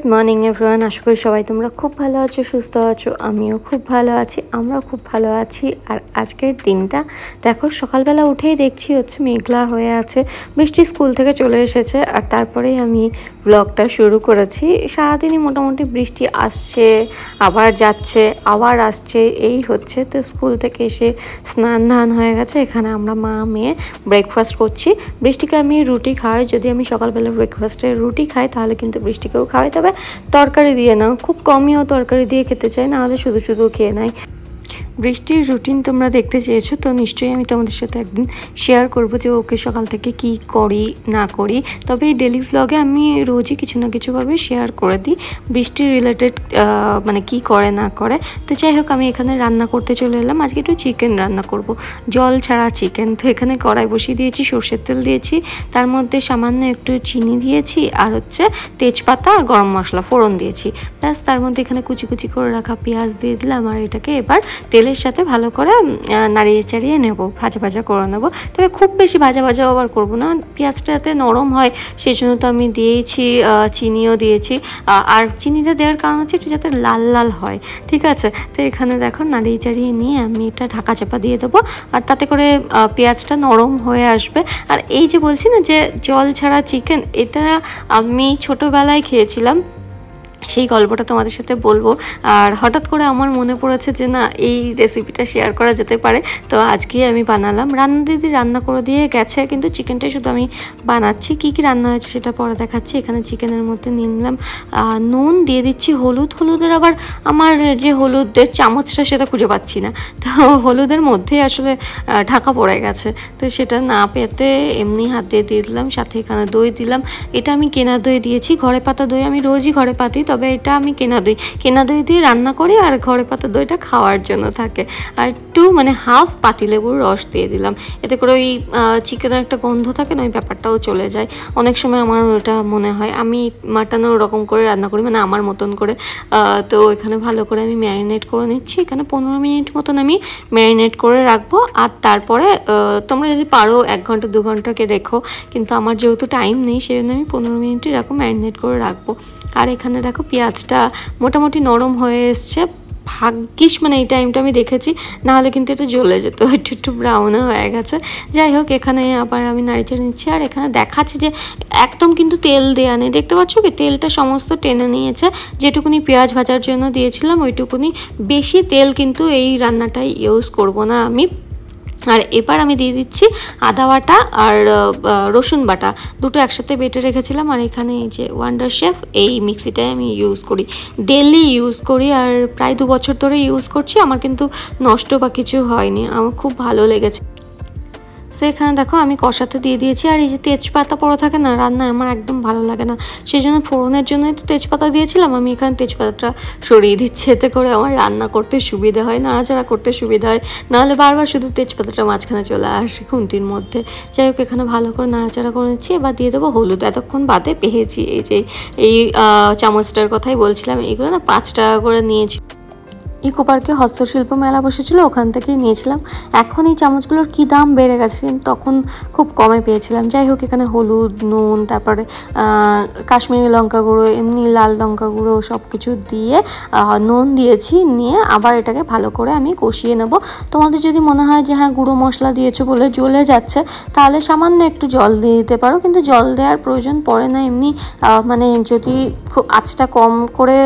Good morning everyone आशा करी सबाई तुम्हारा खूब भालो आछो सुस्थ आछो आमिও खूब भालो आछि आमराও खूब भालो आछि। আর আজকের দিনটা দেখো সকালবেলা উঠেই দেখছি হচ্ছে মেঘলা হয়ে আছে, বৃষ্টি স্কুল থেকে চলে এসেছে আর তারপরেই আমি ব্লগটা শুরু করেছি। সারাদিনই মোটামুটি বৃষ্টি আসছে আবার যাচ্ছে আবার আসছে এই হচ্ছে। তো স্কুল থেকে এসে স্নান ধান হয়ে গেছে, এখানে আমরা মা মেয়ে ব্রেকফাস্ট করছি। বৃষ্টিকে আমি রুটি খাওয়াই, যদি আমি সকালবেলা ব্রেকফাস্টে রুটি খাই তাহলে কিন্তু বৃষ্টিকেও খাওয়াই, তবে তরকারি দিয়ে না, খুব কমই ও তরকারি দিয়ে খেতে চাই, না হলে শুধু শুধু খেয়ে নেয়। বৃষ্টির রুটিন তোমরা দেখতে চেয়েছো তো নিশ্চয়ই আমি তোমাদের সাথে একদিন শেয়ার করব যে ওকে সকাল থেকে কি করি না করি। তবে এই ডেলি ভ্লগে আমি রোজই কিছু না কিছুভাবে শেয়ার করে দিই বৃষ্টির রিলেটেড, মানে কি করে না করে। তো যাই হোক আমি এখানে রান্না করতে চলে এলাম, আজকে একটু চিকেন রান্না করব, জল ছাড়া চিকেন। তো এখানে কড়াই বসিয়ে দিয়েছি, সর্ষের তেল দিয়েছি, তার মধ্যে সামান্য একটু চিনি দিয়েছি আর হচ্ছে তেজপাতা আর গরম মশলা ফোড়ন দিয়েছি, প্লাস তার মধ্যে এখানে কুচি কুচি করে রাখা পেঁয়াজ দিয়ে দিলাম। আর এটাকে এবার তেলের সাথে ভালো করে নাড়িয়ে চাড়িয়ে নেব, ভাজা ভাজা করে নেব। তবে খুব বেশি ভাজা ভাজা আবার করবো না, পেঁয়াজটা যাতে নরম হয় সেই জন্য তো আমি দিয়েছি, চিনিও দিয়েছি। আর চিনিটা দেওয়ার কারণ হচ্ছে একটু যাতে লাল লাল হয়, ঠিক আছে। তো এখানে দেখো নাড়িয়ে চাড়িয়ে নিয়ে আমি এটা ঢাকা চাপা দিয়ে দেবো, আর তাতে করে পেঁয়াজটা নরম হয়ে আসবে। আর এই যে বলছি না যে জল ছাড়া চিকেন, এটা আমি ছোটোবেলায় খেয়েছিলাম, সেই গল্পটা তোমাদের সাথে বলবো। আর হঠাৎ করে আমার মনে পড়েছে যে না এই রেসিপিটা শেয়ার করা যেতে পারে, তো আজকেই আমি বানালাম। রান্না দিদি রান্না করে দিয়ে গেছে, কিন্তু চিকেনটাই শুধু আমি বানাচ্ছি। কি কি রান্না হয়েছে সেটা পরে দেখাচ্ছি। এখানে চিকেনের মধ্যে নিয়ে নিলাম নুন, দিয়ে দিচ্ছি হলুদের আবার আমার যে হলুদের চামচটা সেটা খুঁজে পাচ্ছি না, তো হলুদের মধ্যেই আসলে ঢাকা পড়ে গেছে, তো সেটা না পেতে এমনি হাত দিয়ে দিয়ে দিলাম। সাথে এখানে দই দিলাম, এটা আমি কেনা দই দিয়েছি, ঘরে পাতা দই আমি রোজই ঘরে পাতি, তবে এটা আমি কেনা দই দিয়ে রান্না করি, আর ঘরে পাতা দইটা খাওয়ার জন্য থাকে। আর একটু মানে হাফ পাতিলেবুর রস দিয়ে দিলাম, এতে করে ওই চিকেনের একটা গন্ধ থাকে না, ওই ব্যাপারটাও চলে যায়। অনেক সময় আমার ওটা মনে হয় আমি মাটনও ওরকম করে রান্না করি, মানে আমার মতন করে। তো এখানে ভালো করে আমি ম্যারিনেট করে নিচ্ছি, এখানে 15 মিনিট মতন আমি ম্যারিনেট করে রাখবো। আর তারপরে তোমরা যদি পারো 1 ঘন্টা 2 ঘন্টাকে রেখো, কিন্তু আমার যেহেতু টাইম নেই সেই জন্য আমি 15 মিনিটই এরকম ম্যারিনেট করে রাখবো। আর এখানে দেখো পেঁয়াজটা মোটামুটি নরম হয়ে এসছে, ভাগ্যিস মানে এই টাইমটা আমি দেখেছি, নাহলে কিন্তু এটা জ্বলে যেত, একটু ব্রাউনও হয়ে গেছে। যাই হোক এখানে আবার আমি নাড়িচাড়ে নিচ্ছি, আর এখানে দেখাচ্ছি যে একদম কিন্তু তেল দেওয়া নেই, দেখতে পাচ্ছ কি তেলটা সমস্ত টেনে নিয়েছে। যেটুকুনি পেঁয়াজ ভাজার জন্য দিয়েছিলাম ওইটুকুনি, বেশি তেল কিন্তু এই রান্নাটাই ইউজ করব না আমি। আর এবার আমি দিয়ে দিচ্ছি আদা বাটা আর রসুন বাটা, দুটো একসাথে বেটে রেখেছিলাম। আর এখানে এই যে ওয়ান্ডার শেফ এই মিক্সিটাই আমি ইউজ করি, ডেলি ইউজ করি, আর প্রায় 2 বছর ধরে ইউজ করছি, আমার কিন্তু নষ্ট বা কিছু হয়নি, আমার খুব ভালো লেগেছে। সো এখানে দেখো আমি কষাতে দিয়ে দিয়েছি। আর এই যে তেজপাতা পড়ে থাকে না রান্নায়, আমার একদম ভালো লাগে না, সেই জন্য ফোড়নের জন্যই তো তেজপাতা দিয়েছিলাম, আমি এখানে তেজপাতাটা সরিয়ে দিচ্ছি, এতে করে আমার রান্না করতে সুবিধা হয়, নাড়াচাড়া করতে সুবিধা হয়, নাহলে বারবার শুধু তেজপাতাটা মাঝখানে চলে আসে খুন্তির মধ্যে। যাই হোক এখানে ভালো করে নাড়াচাড়া করে নিচ্ছি। এবার দিয়ে দেবো হলুদ, এতক্ষণ বাদে পেয়েছি, এই যে এই চামচটার কথাই বলছিলাম, এগুলো না 5 টাকা করে নিয়েছি, ইকো পার্কে হস্তশিল্প মেলা বসেছিল, ওখান থেকেই নিয়েছিলাম। এখন এই চামচগুলোর কী দাম বেড়ে গেছে, তখন খুব কমে পেয়েছিলাম। যাই হোক এখানে হলুদ, নুন, তারপরে কাশ্মীরি লঙ্কা গুঁড়ো, এমনি লাল লঙ্কা গুঁড়ো সব কিছু দিয়ে নুন দিয়েছি, নিয়ে আবার এটাকে ভালো করে আমি কষিয়ে নেব। তোমাদের যদি মনে হয় যে হ্যাঁ গুঁড়ো মশলা দিয়েছো বলে জ্বলে যাচ্ছে, তাহলে সামান্য একটু জল দিয়ে দিতে পারো, কিন্তু জল দেওয়ার প্রয়োজন পড়ে না। এমনি মানে যদি খুব আঁচটা কম করে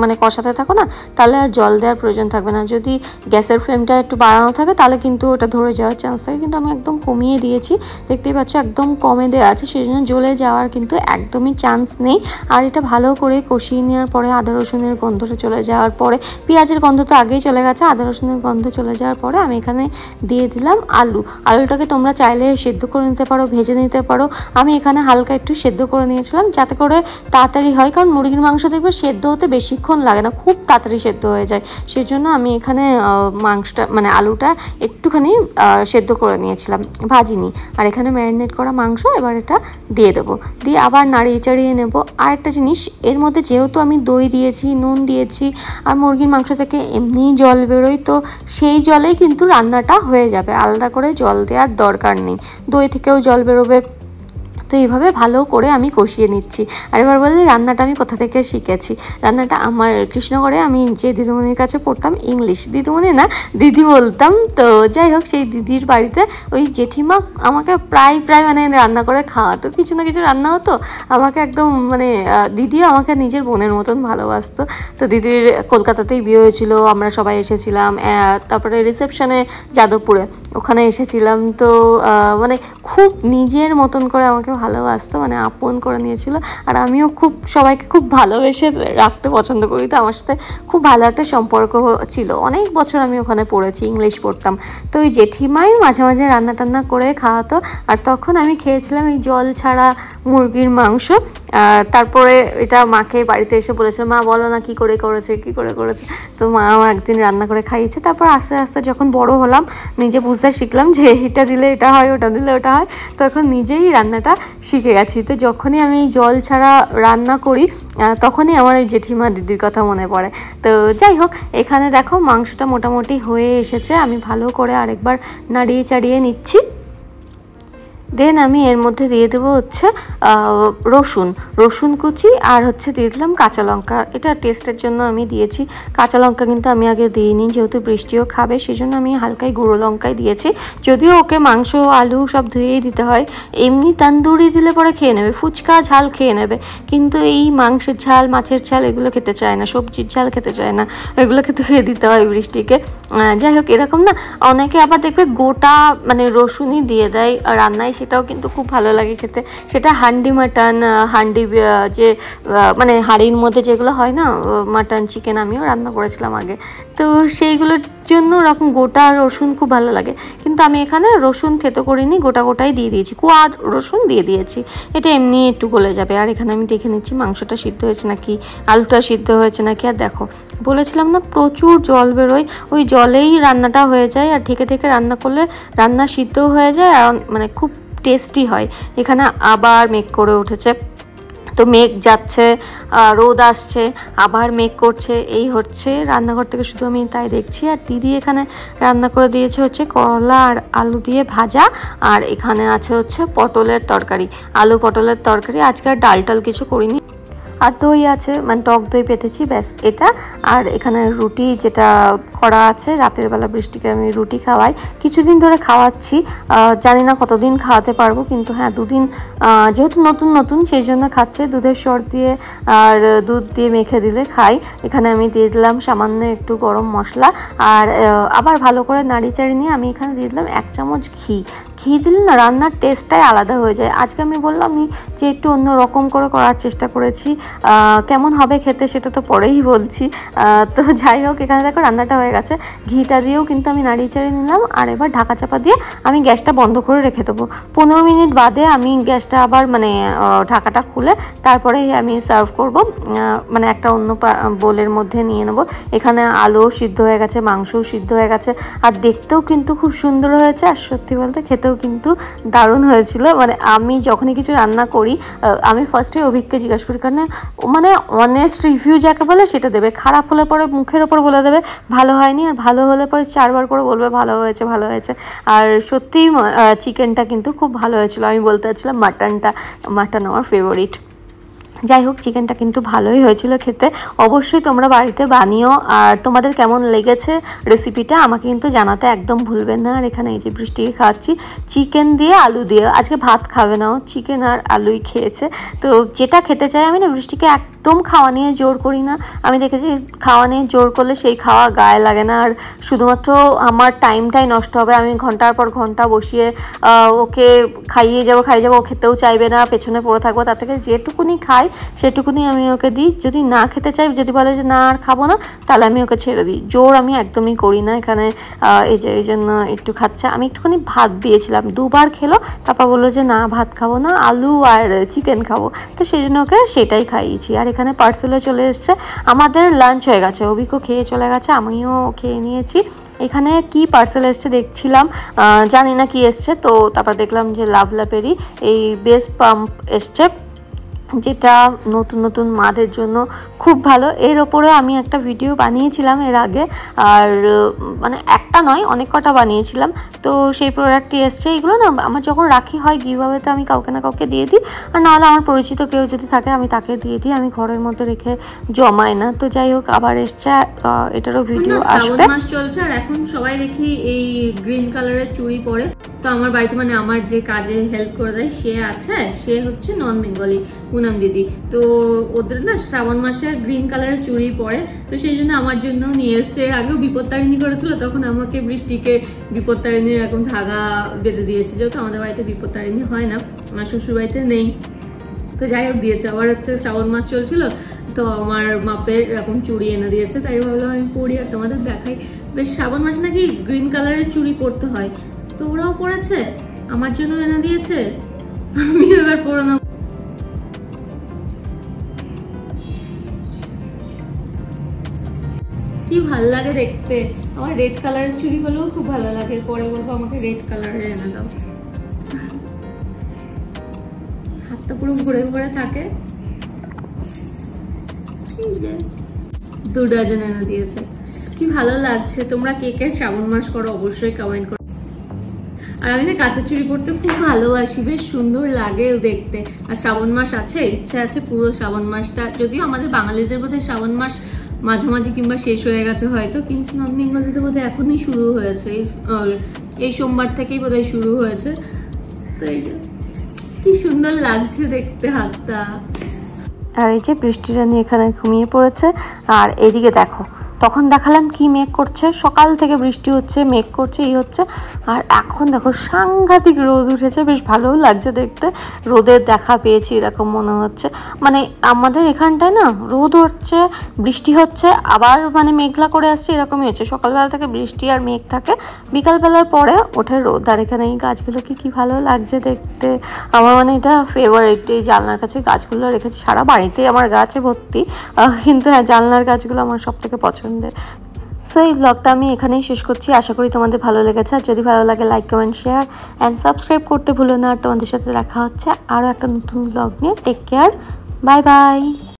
মানে কষাতে থাকো না, তাহলে আর জল দেওয়ার প্রয়োজন থাকবে না। যদি গ্যাসের ফ্লেমটা একটু বাড়ানো থাকে তাহলে কিন্তু ওটা ধরে যাওয়ার চান্স থাকে, কিন্তু আমি একদম কমিয়ে দিয়েছি, দেখতেই পাচ্ছ একদম কমে দেওয়া আছে, সেই জন্য জ্বলে যাওয়ার কিন্তু একদমই চান্স নেই। আর এটা ভালো করে কষিয়ে নেওয়ার পরে আদা রসুনের গন্ধটা চলে যাওয়ার পরে, পেঁয়াজের গন্ধ তো আগেই চলে গেছে, আদা রসুনের গন্ধ চলে যাওয়ার পরে আমি এখানে দিয়ে দিলাম আলুটাকে তোমরা চাইলে সেদ্ধ করে নিতে পারো, ভেজে নিতে পারো, আমি এখানে হালকা একটু সেদ্ধ করে নিয়েছিলাম যাতে করে তাড়াতাড়ি হয়, কারণ মুরগির মাংস দেখবে সেদ্ধ হতে বেশিক্ষণ লাগে না, খুব তাড়াতাড়ি সেদ্ধ হয়ে যায়, সেই জন্য আমি এখানে মাংসটা মানে আলুটা একটুখানি সেদ্ধ করে নিয়েছিলাম, ভাজিনি। আর এখানে ম্যারিনেট করা মাংস এবার এটা দিয়ে দেবো, দিয়ে আবার নাড়িয়ে চাড়িয়ে নেব। আর একটা জিনিস, এর মধ্যে যেহেতু আমি দই দিয়েছি, নুন দিয়েছি, আর মুরগির মাংস থেকে এমনি জল বেরোয়, তো সেই জলেই কিন্তু রান্নাটা হয়ে যাবে, আলাদা করে জল দেওয়ার দরকার নেই, দই থেকেও জল বেরোবে, তো এইভাবে ভালো করে আমি কষিয়ে নিচ্ছি। আর এবার বললে রান্নাটা আমি কোথা থেকে শিখেছি। রান্নাটা আমার কৃষ্ণগড়ে আমি যে দিদিমণির কাছে পড়তাম, ইংলিশ দিদিমণি না দিদি বলতাম, তো যাই হোক সেই দিদির বাড়িতে ওই জেঠিমা আমাকে প্রায় মানে রান্না করে খাওয়াতো, কিছু না কিছু রান্না হতো। আমাকে একদম মানে দিদিও আমাকে নিজের বোনের মতন ভালোবাসতো। তো দিদির কলকাতাতেই বিয়ে হয়েছিল, আমরা সবাই এসেছিলাম, তারপরে রিসেপশনে যাদবপুরে ওখানে এসেছিলাম। তো মানে খুব নিজের মতন করে আমাকে ভালোবাসতো, মানে আপন করে নিয়েছিল। আর আমিও খুব সবাইকে খুব ভালোবেসে রাখতে পছন্দ করি, তো আমার সাথে খুব ভালো একটা সম্পর্ক ছিল। অনেক বছর আমি ওখানে পড়েছি, ইংলিশ পড়তাম। তো ওই জেঠিমাই মাঝে মাঝে রান্না টান্না করে খাওয়াতো। আর তখন আমি খেয়েছিলাম এই জল ছাড়া মুরগির মাংস। আর তারপরে এটা মাকে বাড়িতে এসে বলেছিল, মা বলো না কী করে করেছে। তো মাও একদিন রান্না করে খাইয়েছে। তারপর আস্তে আস্তে যখন বড় হলাম, নিজে বুঝতে শিখলাম যে এটা দিলে এটা হয়, ওটা দিলে ওটা হয়, তখন নিজেই রান্নাটা শিখে গেছি। তো যখনই আমি জল ছাড়া রান্না করি তখনই আমার এই জেঠিমা দিদির কথা মনে পড়ে। তো যাই হোক, এখানে দেখো মাংসটা মোটামুটি হয়ে এসেছে। আমি ভালো করে আরেকবার নাড়িয়ে চাড়িয়ে নিচ্ছি। দেন আমি এর মধ্যে দিয়ে দেবো হচ্ছে রসুন কুচি, আর হচ্ছে দিয়ে দিলাম কাঁচা লঙ্কা। এটা টেস্টের জন্য আমি দিয়েছি। কাঁচা লঙ্কা কিন্তু আমি আগে দিইনি, যেহেতু বৃষ্টিও খাবে সেই জন্য আমি হালকাই গুঁড়ো লঙ্কাই দিয়েছি। যদিও ওকে মাংস আলু সব ধুয়েই দিতে হয়, এমনি তান্দুরি দিলে পরে খেয়ে নেবে, ফুচকা ঝাল খেয়ে নেবে, কিন্তু এই মাংসের ঝাল মাছের ঝাল এগুলো খেতে চায় না, সবজির ঝাল খেতে চায় না, এগুলোকে ধুয়ে দিতে হয় বৃষ্টিকে। যাই হোক, এরকম না অনেকে আবার দেখবে গোটা মানে রসুনই দিয়ে দেয় রান্নায়, সেটাও কিন্তু খুব ভালো লাগে খেতে। সেটা হান্ডি মাটন, হান্ডি যে মানে হাঁড়ির মধ্যে যেগুলো হয় না মাটন চিকেন, আমিও রান্না করেছিলাম আগে, তো সেইগুলোর জন্য ওরকম গোটা রসুন খুব ভালো লাগে। কিন্তু আমি এখানে রসুন থেতো করিনি, গোটাই দিয়ে দিয়েছি, কোয়া রসুন দিয়ে দিয়েছি। এটা এমনি একটু গলে যাবে। আর এখানে আমি দেখে নিচ্ছি মাংসটা সিদ্ধ হয়েছে নাকি, আলুটা সিদ্ধ হয়েছে নাকি। আর দেখো বলেছিলাম না প্রচুর জল বেরোয়, ওই জলেই রান্নাটা হয়ে যায়। আর ঢেকে রান্না করলে রান্না সিদ্ধ হয়ে যায়, আর মানে খুব টেস্টি হয়। এখানে আবার মেঘ করে উঠেছে, তো মেঘ যাচ্ছে, রোদ আসছে, আবার মেঘ করছে, এই হচ্ছে। রান্নাঘর থেকে শুধু আমি তাই দেখছি। আর দিদি এখানে রান্না করে দিয়েছে হচ্ছে করলা আর আলু দিয়ে ভাজা, আর এখানে আছে হচ্ছে পটলের তরকারি, আলু পটলের তরকারি। আজকে আর ডাল কিছু করিনি। আর দই আছে, মানে টক দই পেতেছি, ব্যাস এটা। আর এখানে রুটি যেটা করা আছে, রাতের বেলা বৃষ্টিকে আমি রুটি খাওয়াই, কিছুদিন ধরে খাওয়াচ্ছি, জানি না কতদিন খাওয়াতে পারবো, কিন্তু হ্যাঁ দুদিন, যেহেতু নতুন সেই জন্য খাচ্ছে। দুধের সর দিয়ে আর দুধ দিয়ে মেখে দিলে খাই। এখানে আমি দিয়ে দিলাম সামান্য একটু গরম মশলা, আর আবার ভালো করে নাড়িচাড়ি নিয়ে আমি এখানে দিয়ে দিলাম 1 চামচ ঘি দিলে না রান্নার টেস্টটাই আলাদা হয়ে যায়। আজকে আমি বললাম যে একটু অন্য রকম করে করার চেষ্টা করেছি, কেমন হবে খেতে সেটা তো পরেই বলছি। তো যাই হোক, এখানে দেখো রান্নাটা হয়ে গেছে, ঘিটা দিয়েও কিন্তু আমি নাড়িয়ে চাড়িয়ে নিলাম। আর এবার ঢাকা চাপা দিয়ে আমি গ্যাসটা বন্ধ করে রেখে দেবো। 15 মিনিট বাদে আমি গ্যাসটা আবার মানে ঢাকাটা খুলে তারপরে আমি সার্ভ করব, মানে একটা অন্য বোলের মধ্যে নিয়ে নেব। এখানে আলু সিদ্ধ হয়ে গেছে, মাংসও সিদ্ধ হয়ে গেছে, আর দেখতেও কিন্তু খুব সুন্দর হয়েছে। আর সত্যি বলতে খেতেও কিন্তু দারুণ হয়েছিল। মানে আমি যখনই কিছু রান্না করি আমি ফার্স্টে অভিককে জিজ্ঞাসা করি, কারণ মানে অনেস্ট রিভিউ যাকে বলে সেটা দেবে। খারাপ হলে পরে মুখের ওপর বলে দেবে ভালো হয়নি, আর ভালো হলে পরে 4 বার করে বলবে ভালো হয়েছে। আর সত্যিই চিকেনটা কিন্তু খুব ভালো হয়েছিল। আমি বলতে চাচ্ছিলাম মাটন আমার ফেভারিট। যাই হোক, চিকেনটা কিন্তু ভালোই হয়েছিল খেতে। অবশ্যই তোমরা বাড়িতে বানিও, আর তোমাদের কেমন লেগেছে রেসিপিটা আমাকে কিন্তু জানাতে একদম ভুলবেন না। আর এখানে এই যে বৃষ্টিকে খাওয়াচ্ছি চিকেন দিয়ে আলু দিয়ে, আজকে ভাত খাবে না, চিকেন আর আলুই খেয়েছে। তো যেটা খেতে চাই আমি না, বৃষ্টিকে একদম খাওয়া নিয়ে জোর করি না। আমি দেখেছি খাওয়া নিয়ে জোর করলে সেই খাওয়া গায়ে লাগে না, আর শুধুমাত্র আমার টাইমটাই নষ্ট হবে। আমি ঘন্টার পর ঘন্টা বসিয়ে ওকে খাইয়ে যাবো, ও খেতেও চাইবে না, পেছনে পড়ে থাকবো। তার থেকে যেটুকুনি খাই সেটুকুনি আমি ওকে দিই। যদি না খেতে চাই, যদি বলে যে না আর খাবো না, তাহলে আমি ওকে ছেড়ে দিই। জোর আমি একদমই করি না। এখানে এই জন্য একটু খাচ্ছে। আমি একটুখানি ভাত দিয়েছিলাম, 2 বার খেলো, তারপর বললো যে না ভাত খাবো না, আলু আর চিকেন খাবো। তো সেই জন্য ওকে সেটাই খাইয়েছি। আর এখানে পার্সেলও চলে এসছে, আমাদের লাঞ্চ হয়ে গেছে, অভিকও খেয়ে চলে গেছে, আমিও খেয়ে নিয়েছি। এখানে কি পার্সেল এসছে দেখছিলাম, জানি না কি এসছে। তো তারপর দেখলাম যে লাভলাপেরই এই বেস পাম্প এসছে, যেটা নতুন নতুন মাদের জন্য খুব ভালো। এর ওপরে আমি একটা ভিডিও বানিয়েছিলাম এর আগে, আর মানে একটা নয় অনেক কটা বানিয়েছিলাম। তো সেই প্রোডাক্টটি এসছে। এগুলো না আমার যখন রাখি হয় গিভঅ্যাওয়েতে আমি কাউকে না কাউকে দিয়ে দিই, আর নাহলে আমার পরিচিত কেউ যদি থাকে আমি তাকে দিয়ে দিই। আমি ঘরের মধ্যে রেখে জমাই না। তো যাই হোক, আবার এসছে, এটারও ভিডিও আসবে। শ্রাবণ মাস চলছে আর এখন সবাই দেখি এই গ্রিন কালারের চুড়ি পরে। তো আমার বাড়িতে মানে আমার যে কাজে হেল্প করে দেয় সে আছে, সে হচ্ছে নন বেঙ্গলি, পুনাম দিদি। তো ওদের না শ্রাবণ মাসে গ্রিন কালারের চুড়ি পরে, তো সেই জন্য আমার জন্য নিয়ে এসছে। আগেও বিপত্তারিণী করেছিল, তখন আমাকে বৃষ্টিকে বিপত্তারিণীর এরকম ধাগা বেঁধে দিয়েছে, যেহেতু আমাদের বাড়িতে বিপত্তারিণী হয় না, আমার শ্বশুর বাড়িতে নেই। তো যাই হোক দিয়েছে। আবার হচ্ছে শ্রাবণ মাস চলছিল, তো আমার মাপের এরকম চুড়ি এনে দিয়েছে, তাই ভাবলাম আমি পরি আর তোমাদের দেখাই। বেশ শ্রাবণ মাসে নাকি গ্রিন কালারের চুড়ি পরতে হয়, তো ওরাও পরেছে, আমার জন্য এনে দিয়েছে, আমি এবার পরে নেব। কি ভালো লাগে দেখতে, আমার রেড কালারের চুড়ি গুলোও খুব ভালো লাগে। পরে বলবো আমাকে রেড কালারের এনে দাও। হাতটা পুরো ভরে ভরে থাকে। 2 ডজন এনে দিয়েছে, কি ভালো লাগছে। তোমরা কে কে শ্রাবণ মাস করো অবশ্যই কমেন্ট করো। আর আমি না কাঁচা চুড়ি পরতে খুব ভালোবাসি, বেশ সুন্দর লাগে দেখতে। আর শ্রাবণ মাস আছে, ইচ্ছা আছে পুরো শ্রাবণ মাসটা, যদিও আমাদের বাঙালিদের বোধহয় শ্রাবণ মাস মাঝামাঝি কিংবা শেষ হয়ে গেছে হয়তো, কিন্তু নন বেঙ্গলিদের বোধহয় এখনই শুরু হয়েছে, এই সোমবার থেকেই বোধহয় শুরু হয়েছে। তো এই কি সুন্দর লাগছে দেখতে হাতটা। আর এই যে বৃষ্টিরানী এখানে ঘুমিয়ে পড়েছে। আর এদিকে দেখো, তখন দেখালাম কি মেঘ করছে, সকাল থেকে বৃষ্টি হচ্ছে, মেঘ করছে, এই হচ্ছে। আর এখন দেখো সাংঘাতিক রোদ উঠেছে, বেশ ভালোও লাগছে দেখতে। রোদের দেখা পেয়েছি এরকম মনে হচ্ছে। মানে আমাদের এখানটায় না রোদ হচ্ছে, বৃষ্টি হচ্ছে, আবার মানে মেঘলা করে আসছে, এরকমই হচ্ছে। সকালবেলা থেকে বৃষ্টি আর মেঘ থাকে, বিকালবেলার পরে ওঠে রোদ। আর এখানে এই গাছগুলোকে কি ভালো লাগছে দেখতে। আমার মানে এটা ফেভারিট। এই জানলার কাছে গাছগুলো রেখেছি, সারা বাড়িতে আমার গাছে ভর্তি, কিন্তু হ্যাঁ জানলার গাছগুলো আমার সব থেকে পছন্দের। সো এই ব্লগটা আমি এখানেই শেষ করছি। আশা করি তোমাদের ভালো লেগেছে। আর যদি ভালো লাগে like, comment, share and subscribe করতে ভুলো না। আর তোমাদের সাথে দেখা হচ্ছে আরও একটা নতুন ব্লগ নিয়ে। Take care, bye by.